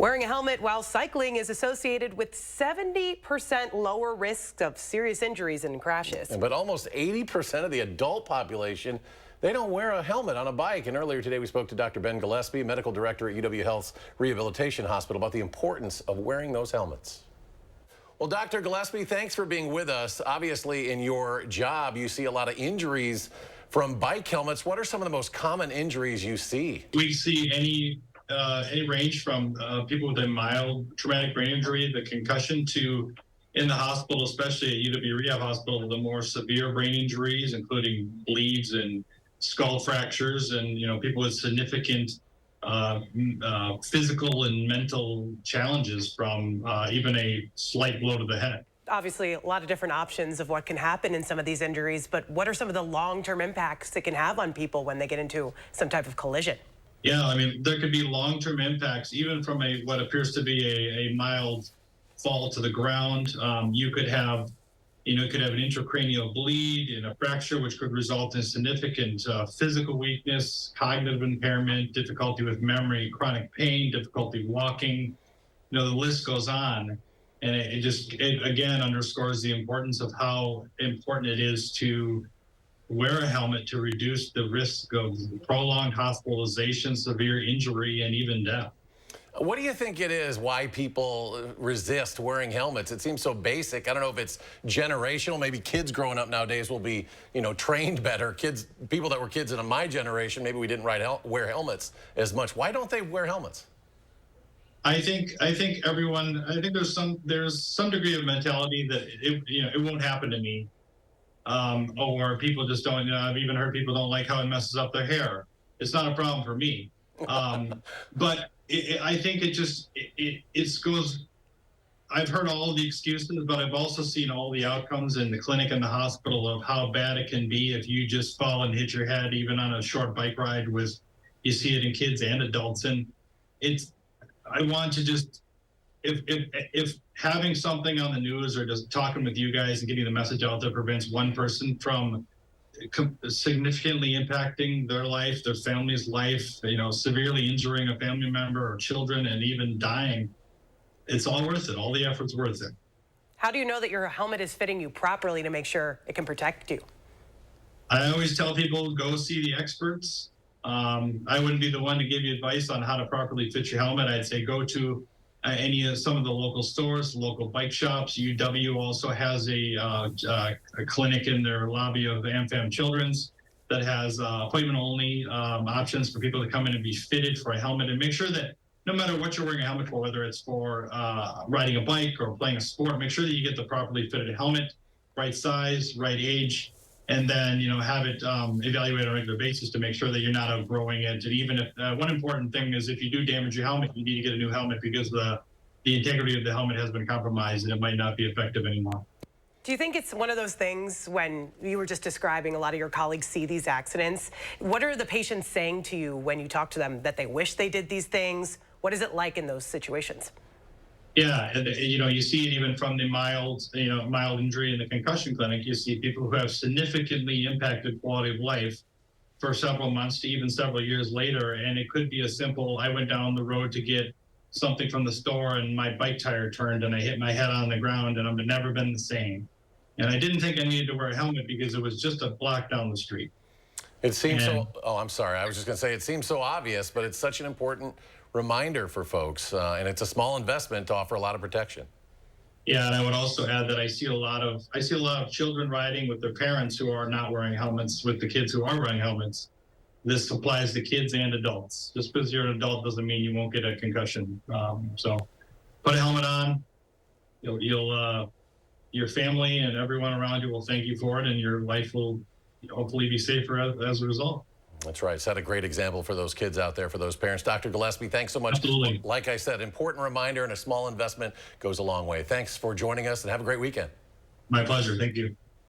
Wearing a helmet while cycling is associated with 70% lower risks of serious injuries and crashes. But almost 80% of the adult population, they don't wear a helmet on a bike. And earlier today, we spoke to Dr. Ben Gillespie, medical director at UW Health's Rehabilitation Hospital, about the importance of wearing those helmets. Well, Dr. Gillespie, thanks for being with us. Obviously, in your job, you see a lot of injuries from bike helmets. What are some of the most common injuries you see? We see any range from people with a mild traumatic brain injury, the concussion, to in the hospital, especially at UW Rehab Hospital, the more severe brain injuries, including bleeds and skull fractures, and people with significant physical and mental challenges from even a slight blow to the head. Obviously, a lot of different options of what can happen in some of these injuries, but what are some of the long-term impacts it can have on people when they get into some type of collision? Yeah, I mean, there could be long-term impacts, even from what appears to be a mild fall to the ground. You could have an intracranial bleed and a fracture, which could result in significant physical weakness, cognitive impairment, difficulty with memory, chronic pain, difficulty walking. The list goes on. And it again underscores the importance of how important it is to wear a helmet to reduce the risk of prolonged hospitalization, severe injury, and even death. What do you think it is why people resist wearing helmets? It seems so basic. I don't know if it's generational. Maybe kids growing up nowadays will be, trained better. People that were kids in my generation, maybe we didn't wear helmets as much. Why don't they wear helmets? I think everyone. I think there's some degree of mentality that it won't happen to me, or people just don't. I've even heard people don't like how it messes up their hair. It's not a problem for me, but I think it goes. I've heard all of the excuses, but I've also seen all the outcomes in the clinic and the hospital of how bad it can be if you just fall and hit your head, even on a short bike ride. You see it in kids and adults, and I want to just, if having something on the news or just talking with you guys and getting the message out there prevents one person from significantly impacting their life, their family's life, severely injuring a family member or children, and even dying, it's all worth it. All the effort's worth it. How do you know that your helmet is fitting you properly to make sure it can protect you? I always tell people, go see the experts. I wouldn't be the one to give you advice on how to properly fit your helmet. I'd say go to some of the local stores, local bike shops. UW also has a clinic in their lobby of AmFam Children's that has appointment-only options for people to come in and be fitted for a helmet, and make sure that no matter what you're wearing a helmet for, whether it's for riding a bike or playing a sport, make sure that you get the properly fitted helmet, right size, right age, and then have it evaluated on a regular basis to make sure that you're not outgrowing it. And even if one important thing is, if you do damage your helmet, you need to get a new helmet, because the integrity of the helmet has been compromised and it might not be effective anymore. Do you think it's one of those things, when you were just describing a lot of your colleagues see these accidents, what are the patients saying to you when you talk to them, that they wish they did these things? What is it like in those situations? Yeah, and you see it even from the mild injury in the concussion clinic. You see people who have significantly impacted quality of life for several months to even several years later. And it could be as simple, I went down the road to get something from the store and my bike tire turned and I hit my head on the ground and I've never been the same. And I didn't think I needed to wear a helmet because it was just a block down the street. It seems oh, I'm sorry. I was just going to say, it seems so obvious, but it's such an important reminder for folks, and it's a small investment to offer a lot of protection. Yeah, and I would also add that I see a lot of children riding with their parents who are not wearing helmets with the kids who are wearing helmets. This applies to kids and adults. Just because you're an adult doesn't mean you won't get a concussion. So put a helmet on. Your family and everyone around you will thank you for it, and your life will hopefully be safer as a result. That's right. Set a great example for those kids out there, for those parents. Dr. Gillespie, thanks so much. Absolutely. Like I said, important reminder, and a small investment goes a long way. Thanks for joining us, and have a great weekend. My pleasure. Thank you.